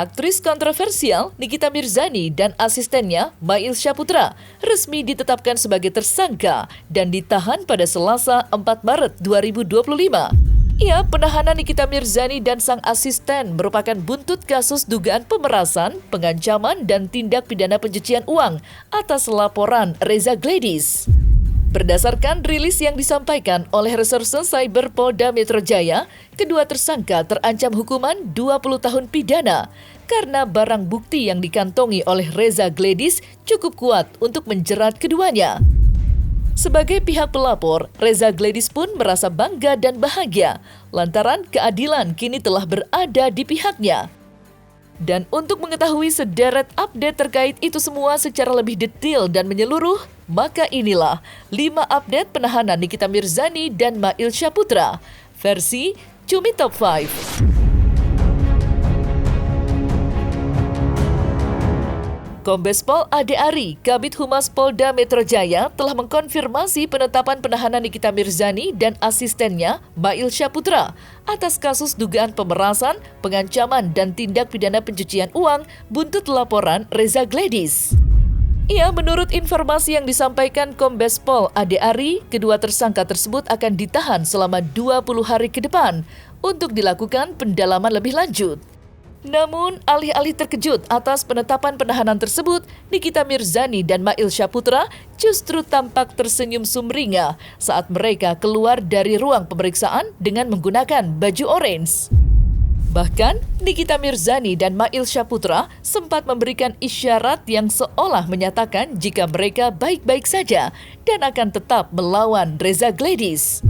Aktris kontroversial Nikita Mirzani dan asistennya Mail Syaputra resmi ditetapkan sebagai tersangka dan ditahan pada Selasa 4 Maret 2025. Penahanan Nikita Mirzani dan sang asisten merupakan buntut kasus dugaan pemerasan, pengancaman, dan tindak pidana pencucian uang atas laporan Reza Gladys. Berdasarkan rilis yang disampaikan oleh Reserse Cyber Polda Metro Jaya, kedua tersangka terancam hukuman 20 tahun pidana karena barang bukti yang dikantongi oleh Reza Gladys cukup kuat untuk menjerat keduanya. Sebagai pihak pelapor, Reza Gladys pun merasa bangga dan bahagia lantaran keadilan kini telah berada di pihaknya. Dan untuk mengetahui sederet update terkait itu semua secara lebih detail dan menyeluruh, maka inilah 5 update penahanan Nikita Mirzani dan Mail Syaputra, versi Cumi Top 5. Kombes Pol Ade Ari, Kabid Humas Polda Metro Jaya telah mengkonfirmasi penetapan penahanan Nikita Mirzani dan asistennya Mail Syaputra atas kasus dugaan pemerasan, pengancaman, dan tindak pidana pencucian uang buntut laporan Reza Gladys. Menurut informasi yang disampaikan Kombes Pol Ade Ari, kedua tersangka tersebut akan ditahan selama 20 hari ke depan untuk dilakukan pendalaman lebih lanjut. Namun, alih-alih terkejut atas penetapan penahanan tersebut, Nikita Mirzani dan Mail Syaputra justru tampak tersenyum sumringah saat mereka keluar dari ruang pemeriksaan dengan menggunakan baju orange. Bahkan, Nikita Mirzani dan Mail Syaputra sempat memberikan isyarat yang seolah menyatakan jika mereka baik-baik saja dan akan tetap melawan Reza Gladys.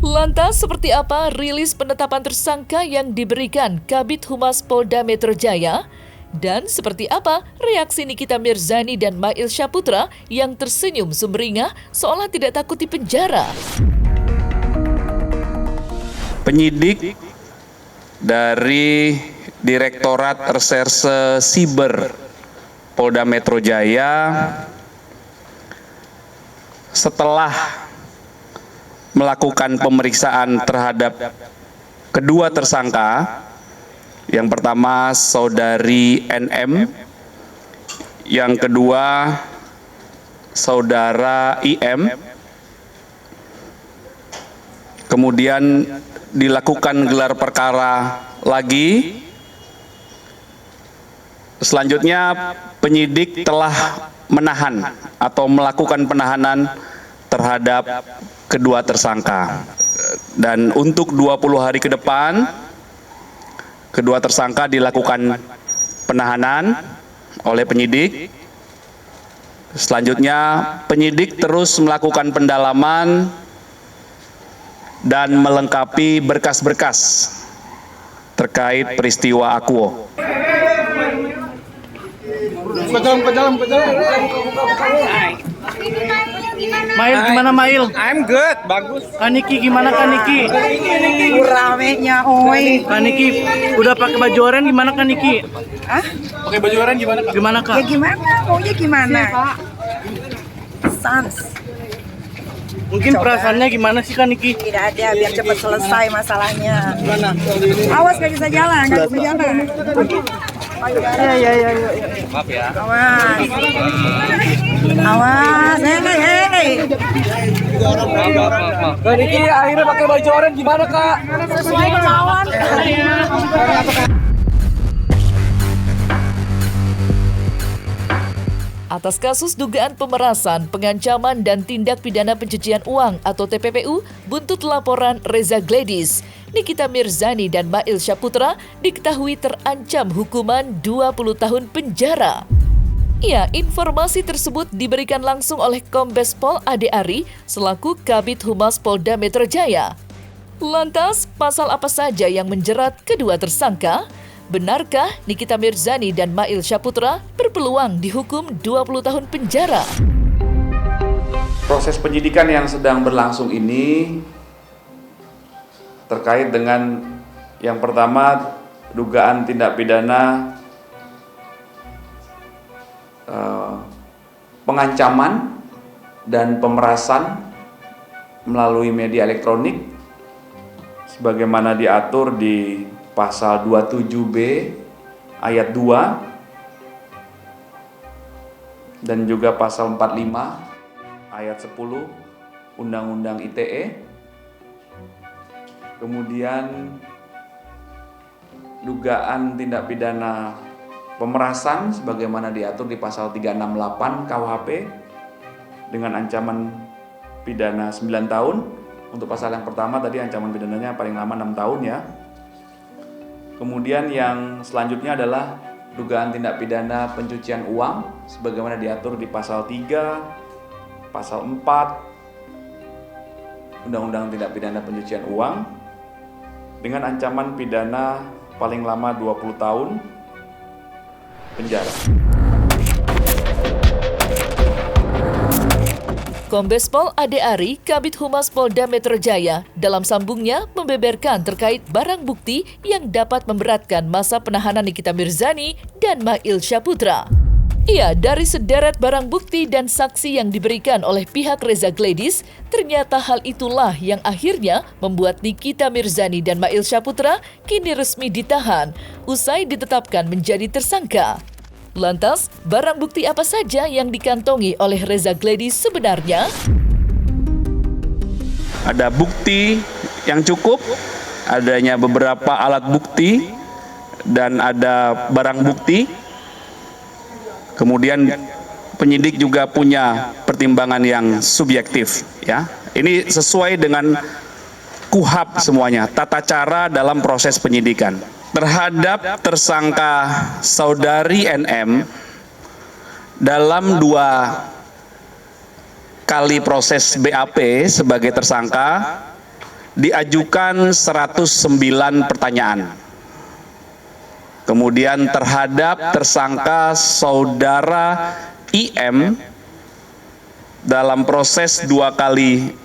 Lantas, seperti apa rilis penetapan tersangka yang diberikan Kabid Humas Polda Metro Jaya? Dan seperti apa reaksi Nikita Mirzani dan Mail Syaputra yang tersenyum sumringah seolah tidak takut dipenjara? Penyidik dari Direktorat Reserse Siber Polda Metro Jaya setelah melakukan pemeriksaan terhadap kedua tersangka, yang pertama saudari NM, yang kedua saudara IM, kemudian dilakukan gelar perkara lagi. Selanjutnya penyidik telah menahan atau melakukan penahanan terhadap kedua tersangka, dan untuk 20 hari ke depan kedua tersangka dilakukan penahanan oleh penyidik. Selanjutnya penyidik terus melakukan pendalaman dan melengkapi berkas-berkas terkait peristiwa Akuo. Ke dalam. Mail gimana Mail? I'm good, bagus. Kaniki gimana Kaniki? Ramenya oi. Kaniki udah pakai baju oranye gimana Kaniki? Hah? Pakai baju oranye gimana, Kak? Gimana Kak? Ya gimana? Maunya gimana? Sans. Mungkin perasaannya gimana sih Kaniki? Tidak ada, biar cepat selesai masalahnya. Gimana? Awas gak bisa jalan, gak bisa jalan. Ya. Maaf ya. Awas. Awas, hei. Maaf. Kak Niki akhirnya pakai baju oranye gimana, Kak? Sesuai kemauan. Atas kasus dugaan pemerasan, pengancaman, dan tindak pidana pencucian uang atau TPPU buntut laporan Reza Gladys, Nikita Mirzani dan Mail Syaputra diketahui terancam hukuman 20 tahun penjara. Informasi tersebut diberikan langsung oleh Kombes Pol Ade Ari selaku Kabid Humas Polda Metro Jaya. Lantas, pasal apa saja yang menjerat kedua tersangka? Benarkah Nikita Mirzani dan Mail Syaputra berpeluang dihukum 20 tahun penjara? Proses penyidikan yang sedang berlangsung ini terkait dengan yang pertama dugaan tindak pidana pengancaman dan pemerasan melalui media elektronik sebagaimana diatur di pasal 27B ayat 2 dan juga pasal 45 ayat 10 Undang-Undang ITE. Kemudian dugaan tindak pidana pemerasan sebagaimana diatur di pasal 368 KUHP dengan ancaman pidana 9 tahun. Untuk pasal yang pertama tadi ancaman pidananya paling lama 6 tahun ya. Kemudian yang selanjutnya adalah dugaan tindak pidana pencucian uang sebagaimana diatur di pasal 3, pasal 4 Undang-Undang Tindak Pidana Pencucian Uang dengan ancaman pidana paling lama 20 tahun penjara. Kombes Pol Ade Ari, Kabid Humas Polda Metro Jaya, dalam sambungnya membeberkan terkait barang bukti yang dapat memberatkan masa penahanan Nikita Mirzani dan Mail Syaputra. Iya, dari sederet barang bukti dan saksi yang diberikan oleh pihak Reza Gladys, ternyata hal itulah yang akhirnya membuat Nikita Mirzani dan Mail Syaputra kini resmi ditahan, usai ditetapkan menjadi tersangka. Lantas, barang bukti apa saja yang dikantongi oleh Reza Gladys sebenarnya? Ada bukti yang cukup, adanya beberapa alat bukti, dan ada barang bukti. Kemudian penyidik juga punya pertimbangan yang subjektif, ya. Ini sesuai dengan KUHP semuanya, tata cara dalam proses penyidikan. Terhadap tersangka saudari NM dalam 2 kali proses BAP sebagai tersangka diajukan 109 pertanyaan. Kemudian terhadap tersangka saudara IM dalam proses 2 kali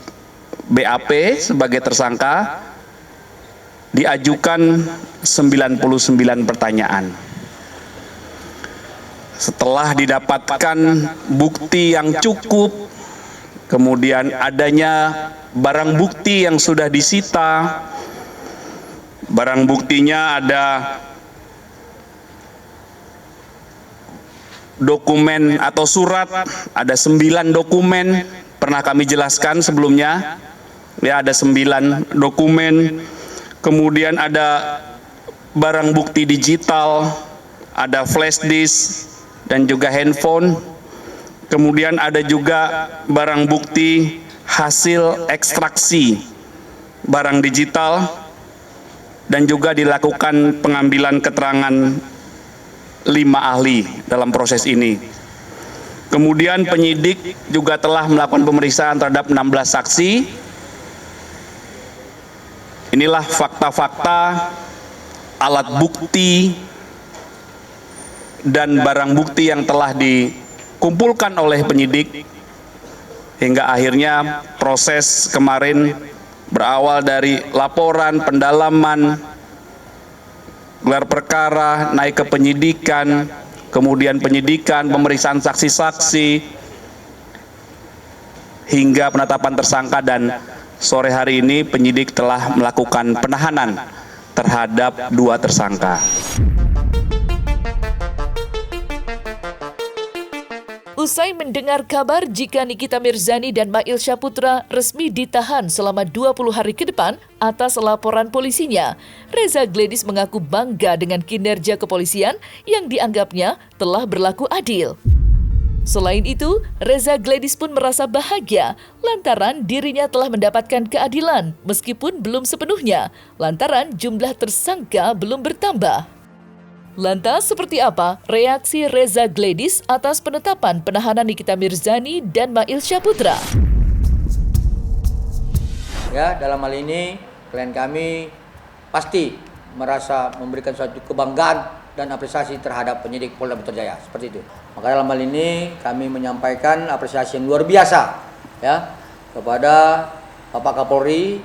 BAP sebagai tersangka diajukan 99 pertanyaan. Setelah didapatkan bukti yang cukup, kemudian adanya barang bukti yang sudah disita, barang buktinya ada dokumen atau surat, ada 9 dokumen, pernah kami jelaskan sebelumnya, ya, ada 9 dokumen. Kemudian ada barang bukti digital, ada flash disk dan juga handphone. Kemudian ada juga barang bukti hasil ekstraksi barang digital dan juga dilakukan pengambilan keterangan 5 ahli dalam proses ini. Kemudian penyidik juga telah melakukan pemeriksaan terhadap 16 saksi. Inilah fakta-fakta, alat bukti, dan barang bukti yang telah dikumpulkan oleh penyidik hingga akhirnya proses kemarin berawal dari laporan, pendalaman, gelar perkara, naik ke penyidikan, kemudian penyidikan, pemeriksaan saksi-saksi, hingga penetapan tersangka, dan sore hari ini penyidik telah melakukan penahanan terhadap 2 tersangka. Usai mendengar kabar jika Nikita Mirzani dan Mail Syaputra resmi ditahan selama 20 hari ke depan atas laporan polisinya, Reza Gladys mengaku bangga dengan kinerja kepolisian yang dianggapnya telah berlaku adil. Selain itu, Reza Gladys pun merasa bahagia lantaran dirinya telah mendapatkan keadilan meskipun belum sepenuhnya, lantaran jumlah tersangka belum bertambah. Lantas seperti apa reaksi Reza Gladys atas penetapan penahanan Nikita Mirzani dan Mail Syaputra? Ya, dalam hal ini klien kami pasti merasa memberikan suatu kebanggaan dan apresiasi terhadap penyidik Polda Metro Jaya, seperti itu. Maka dalam hal ini kami menyampaikan apresiasi yang luar biasa ya kepada Bapak Kapolri,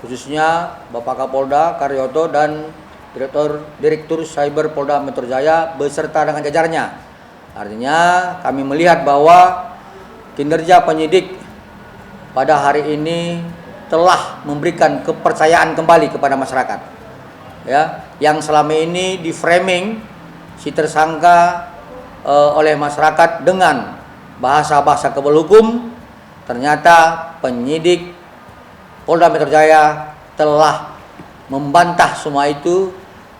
khususnya Bapak Kapolda Karyoto dan Direktur Cyber Polda Metro Jaya beserta dengan jajarannya. Artinya kami melihat bahwa kinerja penyidik pada hari ini telah memberikan kepercayaan kembali kepada masyarakat. Ya, yang selama ini di framing si tersangka oleh masyarakat dengan bahasa-bahasa kebal hukum, ternyata penyidik Polda Metro Jaya telah membantah semua itu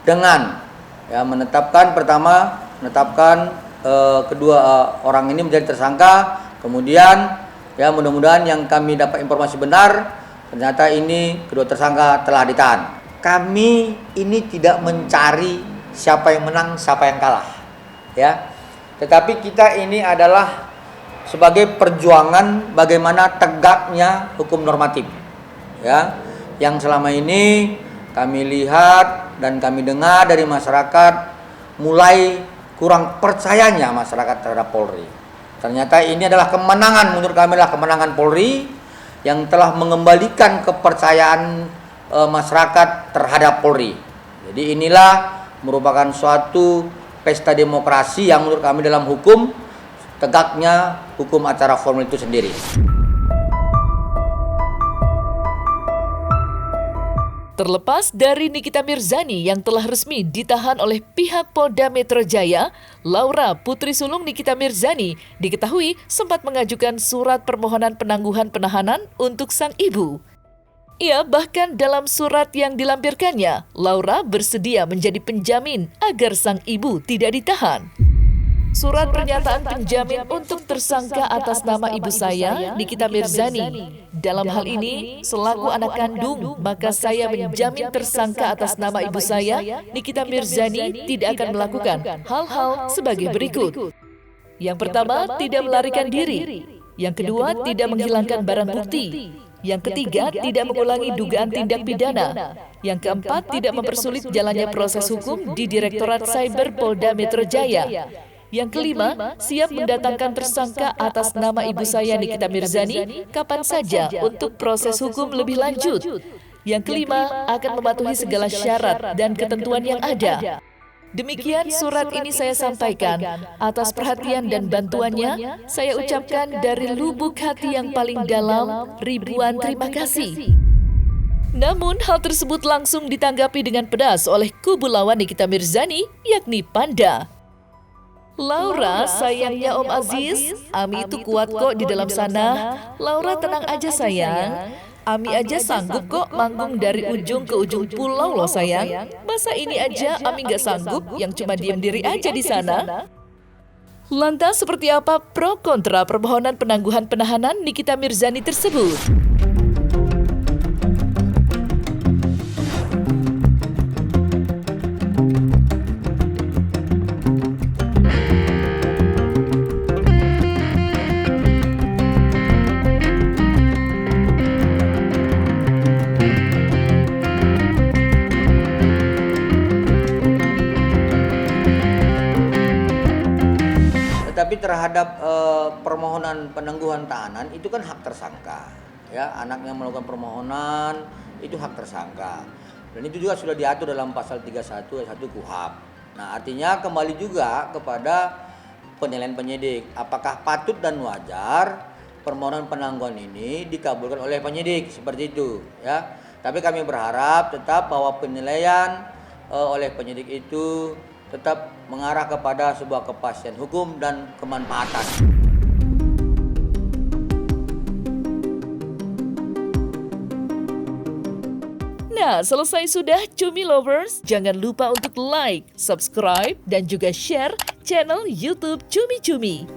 dengan menetapkan kedua orang ini menjadi tersangka. Kemudian mudah-mudahan yang kami dapat informasi benar, ternyata ini kedua tersangka telah ditahan. Kami ini tidak mencari siapa yang menang, siapa yang kalah, Tetapi kita ini adalah sebagai perjuangan bagaimana tegaknya hukum normatif, Yang selama ini kami lihat dan kami dengar dari masyarakat mulai kurang percayanya masyarakat terhadap Polri. Ternyata ini adalah kemenangan, menurut kami adalah kemenangan Polri yang telah mengembalikan kepercayaan masyarakat terhadap Polri. Jadi inilah merupakan suatu pesta demokrasi yang menurut kami dalam hukum, tegaknya hukum acara formil itu sendiri. Terlepas dari Nikita Mirzani yang telah resmi ditahan oleh pihak Polda Metro Jaya, Laura, putri sulung Nikita Mirzani, diketahui sempat mengajukan surat permohonan penangguhan penahanan untuk sang ibu. Ia bahkan dalam surat yang dilampirkannya, Laura bersedia menjadi penjamin agar sang ibu tidak ditahan. Surat pernyataan penjamin untuk tersangka atas nama ibu saya, Nikita Mirzani. Dalam hal ini, selaku anak kandung, maka saya menjamin tersangka atas nama ibu saya, Nikita Mirzani, tidak akan melakukan hal-hal sebagai berikut. Yang pertama, tidak melarikan diri. Yang kedua, tidak menghilangkan barang bukti. Yang ketiga, tidak mengulangi dugaan tindak pidana. Yang keempat, tidak mempersulit jalannya proses hukum di Direktorat Cyber Polda Metro Jaya. Yang kelima, siap mendatangkan tersangka atas nama ibu saya Nikita Mirzani kapan saja untuk proses hukum lebih lanjut. Yang kelima, akan mematuhi segala syarat dan ketentuan yang ada. Demikian surat ini saya sampaikan. Atas perhatian dan bantuannya, saya ucapkan dari lubuk hati yang paling dalam, ribuan terima kasih. Namun, hal tersebut langsung ditanggapi dengan pedas oleh kubu lawan Nikita Mirzani, yakni Panda. Laura, sayangnya Om Aziz, Ami itu kuat kok di dalam sana. Laura tenang aja sayang. Ami aja sanggup kok manggung dari ujung ke ujung pulau loh sayang. Masa ini aja Ami gak sanggup yang cuma diam diri aja di sana? Lantas seperti apa pro kontra permohonan penangguhan penahanan Nikita Mirzani tersebut? Tapi terhadap permohonan penangguhan tahanan itu kan hak tersangka, anak yang melakukan permohonan itu hak tersangka, dan itu juga sudah diatur dalam pasal 31 ayat 1 KUHP. Nah, artinya kembali juga kepada penilaian penyidik, apakah patut dan wajar permohonan penangguhan ini dikabulkan oleh penyidik seperti itu, Tapi kami berharap tetap bahwa penilaian oleh penyidik itu tetap mengarah kepada sebuah kepastian hukum dan kemanfaatan. Nah, selesai sudah Cumi Lovers. Jangan lupa untuk like, subscribe, dan juga share channel YouTube Cumi Cumi.